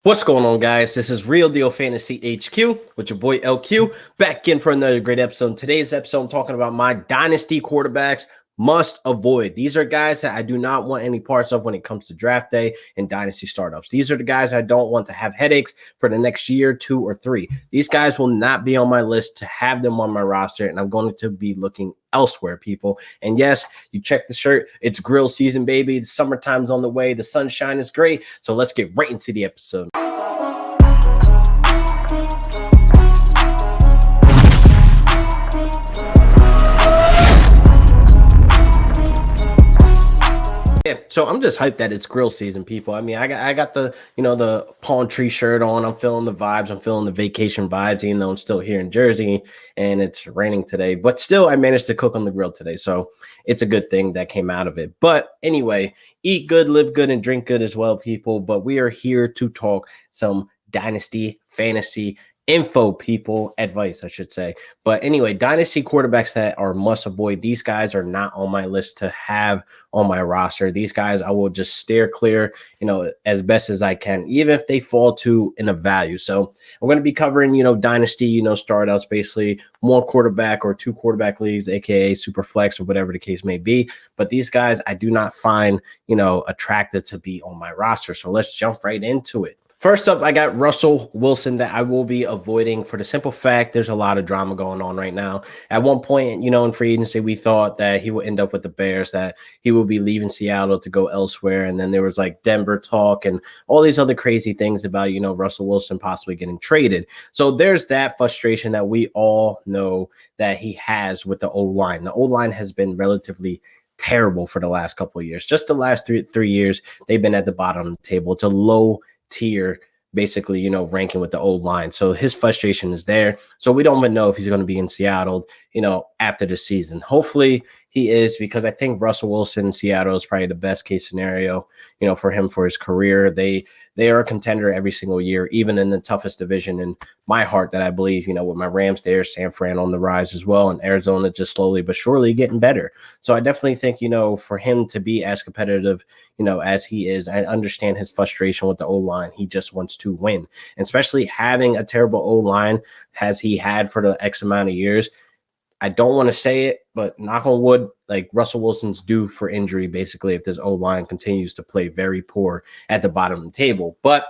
What's going on, guys? This is Real Deal Fantasy HQ with your boy LQ back in for another great episode. In today's episode, I'm talking about my dynasty quarterbacks must avoid. These are guys that I do not want any parts of when it comes to draft day and dynasty startups. These are the guys I don't want to have headaches for the next year, 2 or 3. These guys will not be on my list to have them on my roster, and I'm going to be looking elsewhere, people. And yes, you check the shirt. It's grill season, baby. The summertime's on the way. The sunshine is great. So let's get right into the episode. Yeah, so I'm just hyped that it's grill season, people. I mean, I got the the palm tree shirt on. I'm feeling the vibes. I'm feeling the vacation vibes, even though I'm still here in Jersey and it's raining today. But still, I managed to cook on the grill today, so it's a good thing that came out of it. But anyway, eat good, live good, and drink good as well, people. But we are here to talk some dynasty fantasy info, people, advice, I should say. But anyway, dynasty quarterbacks that are must avoid. These guys are not on my list to have on my roster. These guys I will just steer clear, as best as I can, even if they fall to in a value. So I'm going to be covering, dynasty, startups, basically 1 quarterback or 2 quarterback leagues, aka super flex or whatever the case may be. But these guys I do not find, attractive to be on my roster. So let's jump right into it. First up, I got Russell Wilson that I will be avoiding for the simple fact there's a lot of drama going on right now. At one point, in free agency, we thought that he would end up with the Bears, that he would be leaving Seattle to go elsewhere. And then there was like Denver talk and all these other crazy things about, Russell Wilson possibly getting traded. So there's that frustration that we all know that he has with the O-line. The O-line has been relatively terrible for the last couple of years. Just the last three years, they've been at the bottom of the table. It's a low tier, basically, ranking with the old line. So his frustration is there. So we don't even know if he's going to be in Seattle, after the season. Hopefully he is, because I think Russell Wilson in Seattle is probably the best case scenario, for him, for his career. They are a contender every single year, even in the toughest division in my heart that I believe, with my Rams there, San Fran on the rise as well, and Arizona just slowly but surely getting better. So I definitely think, for him to be as competitive, as he is, I understand his frustration with the O-line. He just wants to win, and especially having a terrible O-line as he had for the X amount of years. I don't want to say it, but knock on wood, like Russell Wilson's due for injury, basically, if this O-line continues to play very poor at the bottom of the table. But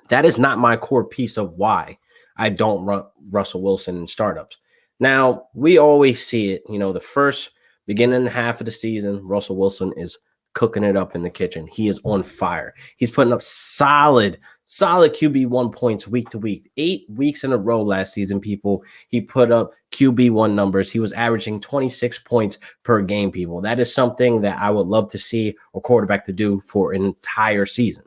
that is not my core piece of why I don't run Russell Wilson in startups. Now, we always see it, the first beginning half of the season, Russell Wilson is cooking it up in the kitchen. He is on fire. He's putting up solid QB1 points week to week. 8 weeks in a row last season, people. He put up QB1 numbers. He was averaging 26 points per game, people. That is something that I would love to see a quarterback to do for an entire season.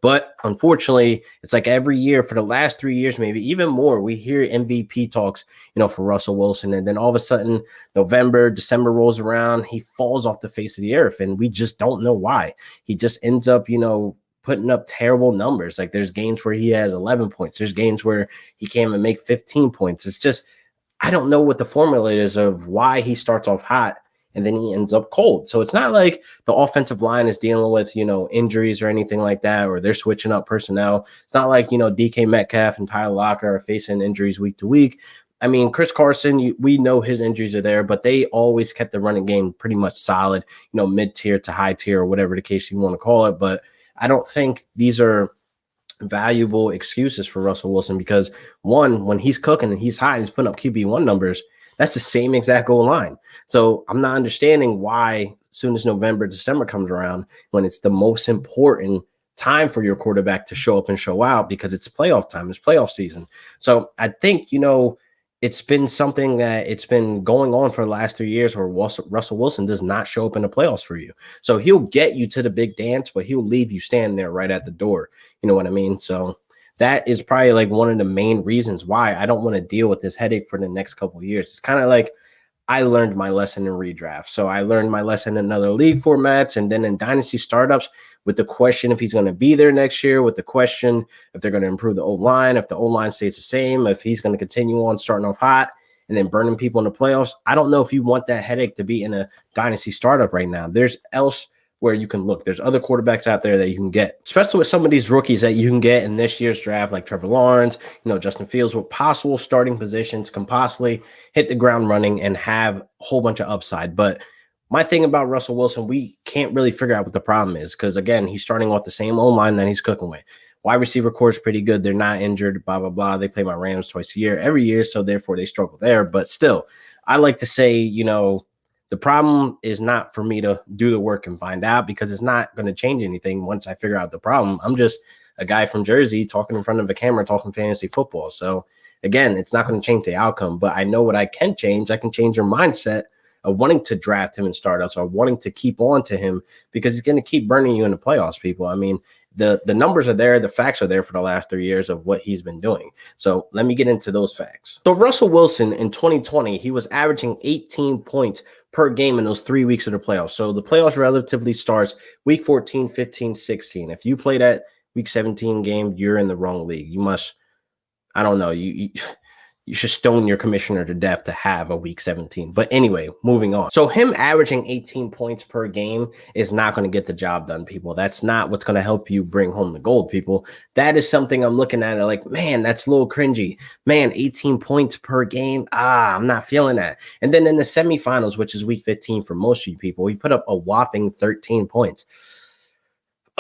But unfortunately, it's like every year for the last 3 years, maybe even more, we hear MVP talks, for Russell Wilson. And then all of a sudden, November, December rolls around, he falls off the face of the earth. And we just don't know why. He just ends up, putting up terrible numbers. Like there's games where he has 11 points. There's games where he can't even make 15 points. It's just, I don't know what the formula is of why he starts off hot and then he ends up cold. So it's not like the offensive line is dealing with, injuries or anything like that, or they're switching up personnel. It's not like, DK Metcalf and Tyler Lockett are facing injuries week to week. I mean, Chris Carson, we know his injuries are there, but they always kept the running game pretty much solid, mid-tier to high tier or whatever the case you want to call it. But I don't think these are valuable excuses for Russell Wilson, because one, when he's cooking and he's hot and he's putting up QB1 numbers, that's the same exact goal line. So I'm not understanding why as soon as November, December comes around, when it's the most important time for your quarterback to show up and show out, because it's playoff time, it's playoff season. So I think, it's been something that it's been going on for the last 3 years where Russell Wilson does not show up in the playoffs for you. So he'll get you to the big dance, but he'll leave you standing there right at the door. You know what I mean? So that is probably like one of the main reasons why I don't want to deal with this headache for the next couple of years. It's kind of like I learned my lesson in redraft. So I learned my lesson in other league formats, and then in dynasty startups, with the question if he's going to be there next year, with the question if they're going to improve the O-line, if the O-line stays the same, if he's going to continue on starting off hot and then burning people in the playoffs. I don't know if you want that headache to be in a dynasty startup right now. There's else where you can look. There's other quarterbacks out there that you can get, especially with some of these rookies that you can get in this year's draft, like Trevor Lawrence, Justin Fields, with possible starting positions, can possibly hit the ground running and have a whole bunch of upside. But my thing about Russell Wilson, we can't really figure out what the problem is, because again, he's starting off the same O-line that he's cooking with. Wide receiver core is pretty good. They're not injured, blah, blah, blah. They play my Rams twice a year, every year, so therefore they struggle there. But still, I like to say, the problem is not for me to do the work and find out, because it's not going to change anything once I figure out the problem. I'm just a guy from Jersey talking in front of a camera, talking fantasy football. So again, it's not going to change the outcome, but I know what I can change. I can change your mindset of wanting to draft him in startups, or wanting to keep on to him, because he's going to keep burning you in the playoffs, people. I mean, the numbers are there. The facts are there for the last 3 years of what he's been doing. So let me get into those facts. So Russell Wilson in 2020, he was averaging 18 points per game in those 3 weeks of the playoffs. So the playoffs relatively starts week 14, 15, 16. If you play that week 17 game, you're in the wrong league. You must, I don't know, you should stone your commissioner to death to have a week 17. But anyway, moving on. So him averaging 18 points per game is not going to get the job done, people. That's not what's going to help you bring home the gold, people. That is something I'm looking at like, man, that's a little cringy. Man, 18 points per game. I'm not feeling that. And then in the semifinals, which is week 15 for most of you people, he put up a whopping 13 points.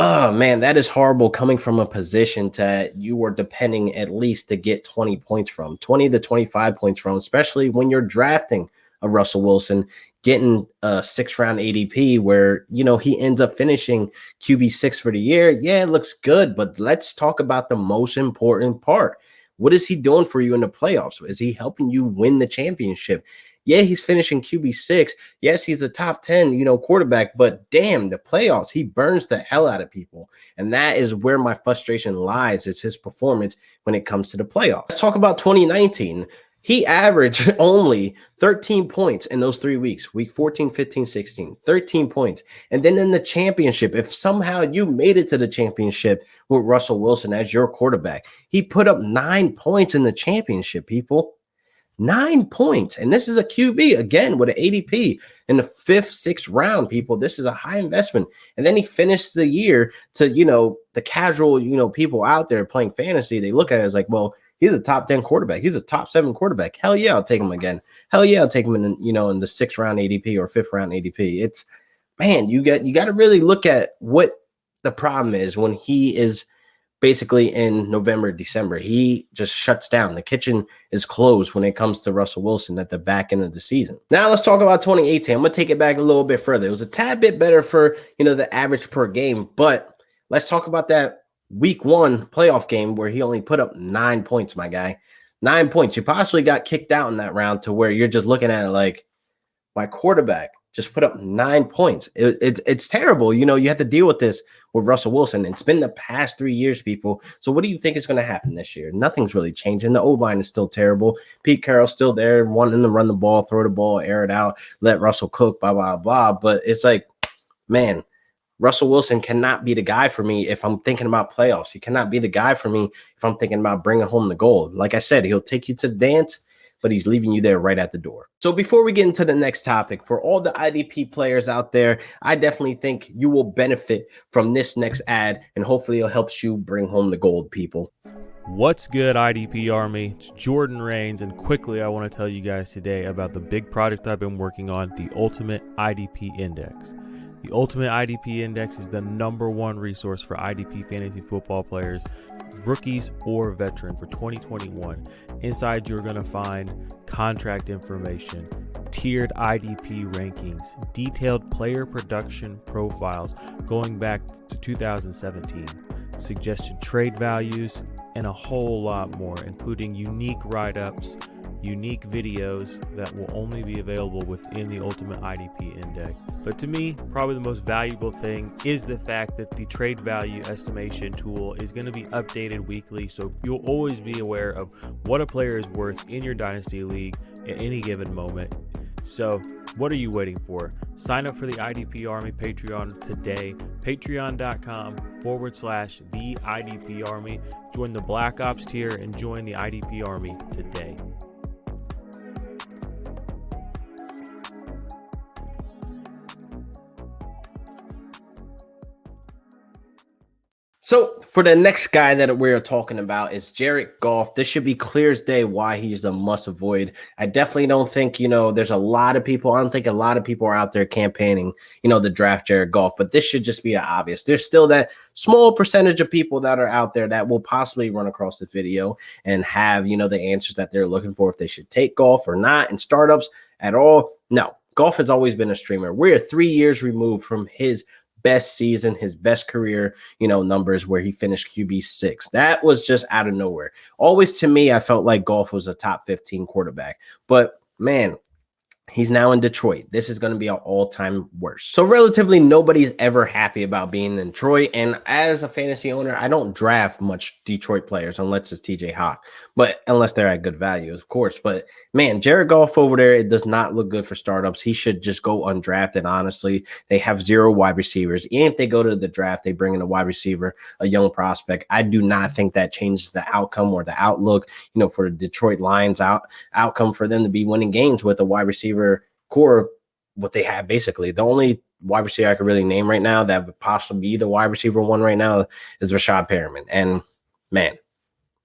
Oh, man, that is horrible, coming from a position that you were depending at least to get 20 points from, 20 to 25 points from, especially when you're drafting a Russell Wilson, getting a 6th-round ADP where, he ends up finishing QB6 for the year. Yeah, it looks good, but let's talk about the most important part. What is he doing for you in the playoffs? Is he helping you win the championship? Yeah, he's finishing QB6. Yes, he's a top 10, quarterback, but damn, the playoffs, he burns the hell out of people. And that is where my frustration lies, is his performance when it comes to the playoffs. Let's talk about 2019. He averaged only 13 points in those 3 weeks, week 14, 15, 16, 13 points. And then in the championship, if somehow you made it to the championship with Russell Wilson as your quarterback, he put up 9 points in the championship, people. 9 points. And this is a QB, again, with an ADP in the 5th, 6th round, people. This is a high investment. And then he finished the year to, the casual, people out there playing fantasy. They look at it as like, well, he's a top 10 quarterback. He's a top 7 quarterback. Hell yeah, I'll take him again. Hell yeah, I'll take him in, in the 6th round ADP or 5th round ADP. It's, man, you got to really look at what the problem is when he is basically in November, December. He just shuts down. The kitchen is closed when it comes to Russell Wilson at the back end of the season. Now let's talk about 2018. I'm going to take it back a little bit further. It was a tad bit better for, the average per game, but let's talk about that week 1 playoff game where he only put up 9 points, my guy. 9 points. You possibly got kicked out in that round to where you're just looking at it like, my quarterback just put up 9 points. It's terrible. You have to deal with this with Russell Wilson. It's been the past 3 years, people. So what do you think is going to happen this year? Nothing's really changing. The O-line is still terrible. Pete Carroll's still there, wanting to run the ball, throw the ball, air it out, let Russell cook, blah, blah, blah. But it's like, man, Russell Wilson cannot be the guy for me if I'm thinking about playoffs. He cannot be the guy for me if I'm thinking about bringing home the gold. Like I said, he'll take you to the dance, but he's leaving you there right at the door. So before we get into the next topic, for all the IDP players out there, I definitely think you will benefit from this next ad, and hopefully it helps you bring home the gold, people. What's good, IDP Army? It's Jordan Rains, and quickly I want to tell you guys today about the big project I've been working on, the Ultimate IDP Index. The Ultimate IDP Index is the #1 resource for IDP fantasy football players, rookies or veteran, for 2021. Inside, you're going to find contract information, tiered IDP rankings, detailed player production profiles going back to 2017, suggested trade values, and a whole lot more, including unique write-ups, unique videos that will only be available within the Ultimate IDP Index. But to me, probably the most valuable thing is the fact that the trade value estimation tool is going to be updated weekly, so you'll always be aware of what a player is worth in your Dynasty League at any given moment. So what are you waiting for? Sign up for the IDP Army Patreon today. Patreon.com/the IDP Army. Join the Black Ops tier and join the IDP Army today. So for the next guy that we're talking about is Jared Goff. This should be clear as day why he's a must avoid. I definitely don't think, there's a lot of people. I don't think a lot of people are out there campaigning, the draft Jared Goff, but this should just be obvious. There's still that small percentage of people that are out there that will possibly run across the video and have, the answers that they're looking for if they should take Goff or not in startups at all. No, Goff has always been a streamer. We're 3 years removed from his best season, his best career, numbers where he finished QB6. That was just out of nowhere. Always to me, I felt like Goff was a top 15 quarterback. But man, he's now in Detroit. This is going to be an all-time worst. So relatively nobody's ever happy about being in Detroit. And as a fantasy owner, I don't draft much Detroit players unless it's TJ Hawk, but unless they're at good value, of course. But man, Jared Goff over there, it does not look good for startups. He should just go undrafted, honestly. They have 0 wide receivers. Even if they go to the draft, they bring in a wide receiver, a young prospect. I do not think that changes the outcome or the outlook, for the Detroit Lions outcome for them to be winning games with a wide receiver core, what they have basically. The only wide receiver I could really name right now that would possibly be the wide receiver one right now is Rashad Perriman. And man,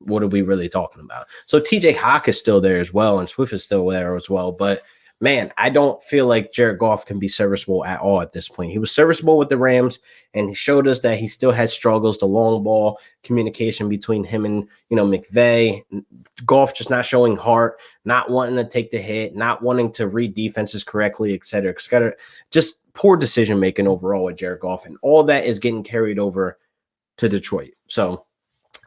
what are we really talking about? So TJ Hawk is still there as well, and Swift is still there as well. But man, I don't feel like Jared Goff can be serviceable at all at this point. He was serviceable with the Rams, and he showed us that he still had struggles, the long ball communication between him and, McVay. Goff just not showing heart, not wanting to take the hit, not wanting to read defenses correctly, et cetera, et cetera. Just poor decision-making overall with Jared Goff, and all that is getting carried over to Detroit. So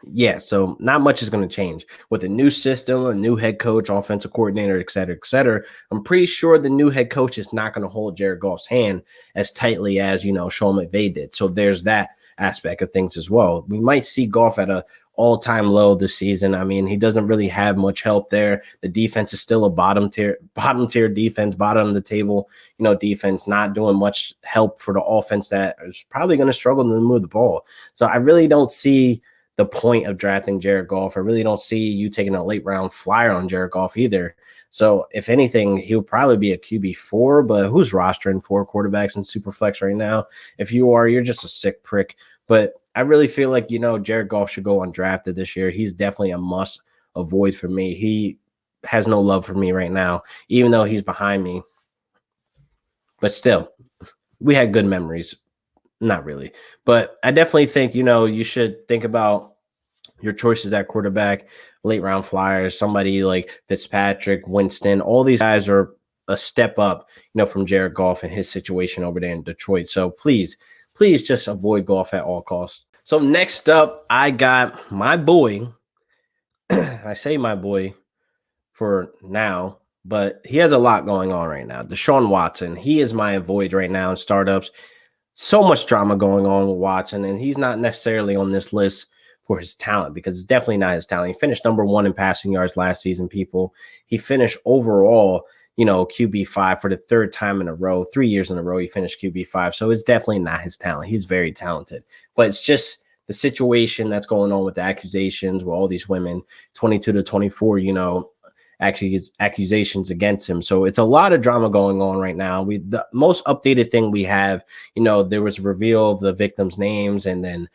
yeah, so not much is going to change with a new system, a new head coach, offensive coordinator, et cetera, et cetera. I'm pretty sure the new head coach is not going to hold Jared Goff's hand as tightly as, Sean McVay did. So there's that aspect of things as well. We might see Goff at a all-time low this season. I mean, he doesn't really have much help there. The defense is still a bottom tier defense, bottom of the table, defense, not doing much help for the offense that is probably going to struggle to move the ball. So I really don't see the point of drafting Jared Goff. I really don't see you taking a late round flyer on Jared Goff either. So if anything, he'll probably be a QB4, but who's rostering 4 quarterbacks in Superflex right now? If you are, you're just a sick prick. But I really feel like, Jared Goff should go undrafted this year. He's definitely a must avoid for me. He has no love for me right now, even though he's behind me. But still, we had good memories. Not really. But I definitely think, you should think about your choices at quarterback, late round flyers, somebody like Fitzpatrick, Winston. All these guys are a step up, from Jared Goff and his situation over there in Detroit. So please just avoid Goff at all costs. So next up, I got my boy. I say my boy for now, but he has a lot going on right now. Deshaun Watson, he is my avoid right now in startups. So much drama going on with Watson, and he's not necessarily on this list for his talent because it's definitely not his talent. He finished number 1 in passing yards last season, people. He finished overall, QB5 for the 3rd time in a row, 3 years in a row. He finished QB5. So it's definitely not his talent. He's very talented, but it's just the situation that's going on with the accusations with all these women, 22 to 24, actually his accusations against him. So it's a lot of drama going on right now. The most updated thing we have, there was a reveal of the victims' names, and then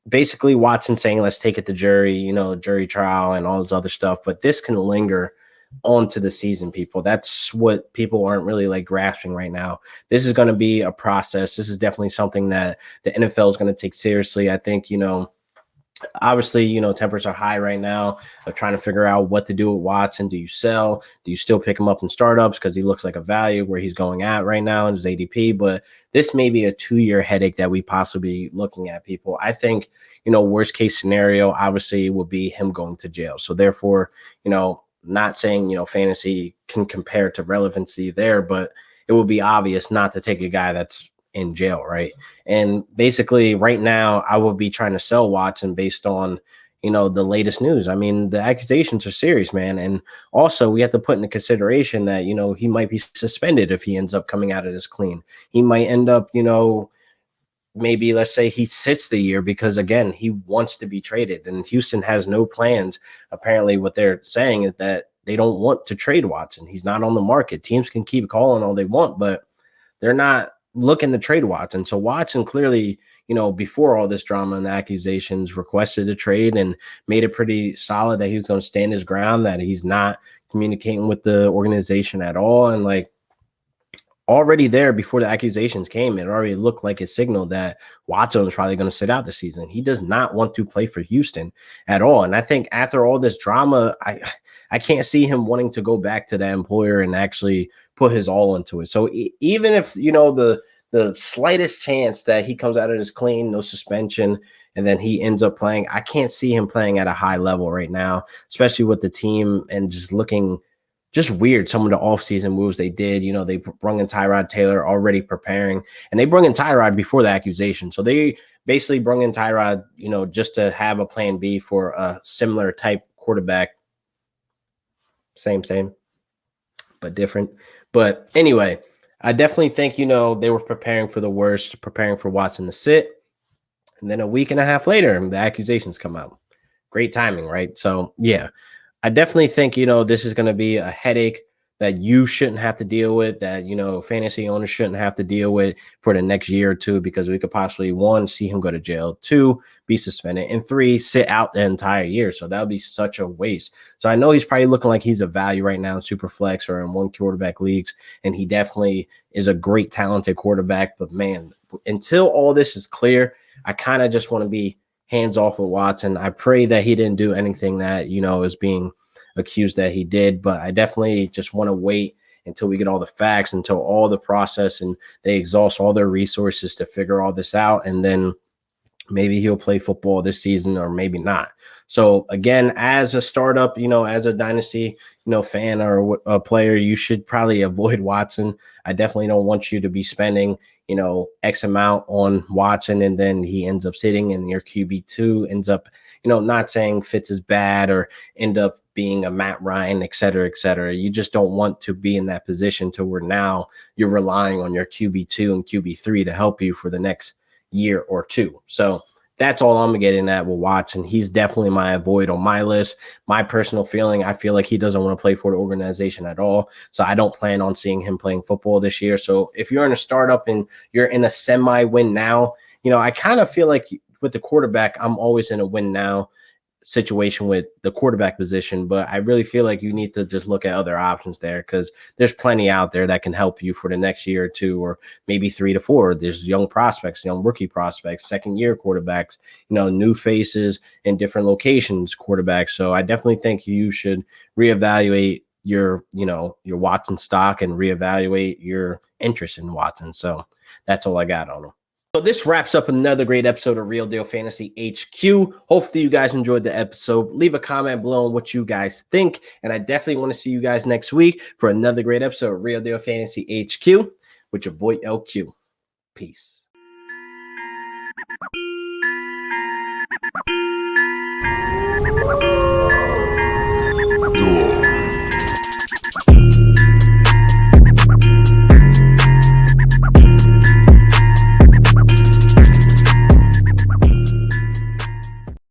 basically Watson saying, let's take it to jury, jury trial and all this other stuff. But this can linger onto the season, people. That's what people aren't really like grasping right now. This is going to be a process. This is definitely something that the NFL is going to take seriously. I think, obviously, tempers are high right now. They're trying to figure out what to do with Watson. Do you sell? Do you still pick him up in startups because he looks like a value where he's going at right now in his ADP? But this may be a 2-year headache that we possibly looking at, people. I think, worst case scenario, obviously, would be him going to jail. So therefore, not saying, fantasy can compare to relevancy there, but it would be obvious not to take a guy that's in jail, right? And basically right now I will be trying to sell Watson based on, the latest news. I mean, the accusations are serious, man. And also we have to put into consideration that, he might be suspended if he ends up coming out of this clean. He might end up, maybe let's say he sits the year because again, he wants to be traded and Houston has no plans. Apparently what they're saying is that they don't want to trade Watson. He's not on the market. Teams can keep calling all they want, but they're not looking to trade Watson. So Watson clearly, before all this drama and accusations, requested a trade and made it pretty solid that he was going to stand his ground, that he's not communicating with the organization at all. And like, already there before the accusations came, it already looked like a signal that Watson was probably going to sit out the season. He does not want to play for Houston at all. And I think after all this drama, I can't see him wanting to go back to that employer and actually put his all into it. So even if, the slightest chance that he comes out of this clean, no suspension, and then he ends up playing, I can't see him playing at a high level right now, especially with the team and just looking just weird. Some of the offseason moves they did, they brought in Tyrod Taylor already preparing, and they brought in Tyrod before the accusation. So they basically brought in Tyrod, just to have a plan B for a similar type quarterback. Same, but different. But anyway, I definitely think, they were preparing for the worst, preparing for Watson to sit. And then a week and a half later, the accusations come out. Great timing, right? So, yeah. I definitely think, this is going to be a headache that you shouldn't have to deal with, that, fantasy owners shouldn't have to deal with for the next year or two, because we could possibly, 1, see him go to jail, 2, be suspended, and 3, sit out the entire year. So that would be such a waste. So I know he's probably looking like he's a value right now in Superflex or in one quarterback leagues, and he definitely is a great, talented quarterback. But man, until all this is clear, I kind of just want to be hands off with Watson. I pray that he didn't do anything that, is being accused that he did, but I definitely just want to wait until we get all the facts, until all the process and they exhaust all their resources to figure all this out. And then maybe he'll play football this season or maybe not. So again, as a startup, as a Dynasty, fan or a player, you should probably avoid Watson. I definitely don't want you to be spending, X amount on Watson and then he ends up sitting and your QB2 ends up, not saying Fitz is bad or end up being a Matt Ryan, et cetera, et cetera. You just don't want to be in that position to where now you're relying on your QB2 and QB3 to help you for the next year or two. So that's all I'm getting at with Watson. He's definitely my avoid on my list. My personal feeling, I feel like he doesn't want to play for the organization at all. So I don't plan on seeing him playing football this year. So if you're in a startup and you're in a semi-win now, I kind of feel like with the quarterback, I'm always in a win now situation with the quarterback position, but I really feel like you need to just look at other options there, because there's plenty out there that can help you for the next year or two, or maybe 3 to 4. There's young prospects, young rookie prospects, second year quarterbacks, new faces in different locations quarterbacks. So I definitely think you should reevaluate your Watson stock and reevaluate your interest in Watson. So that's all I got on him. So this wraps up another great episode of Real Deal Fantasy HQ. Hopefully you guys enjoyed the episode. Leave a comment below on what you guys think. And I definitely want to see you guys next week for another great episode of Real Deal Fantasy HQ with your boy LQ. Peace.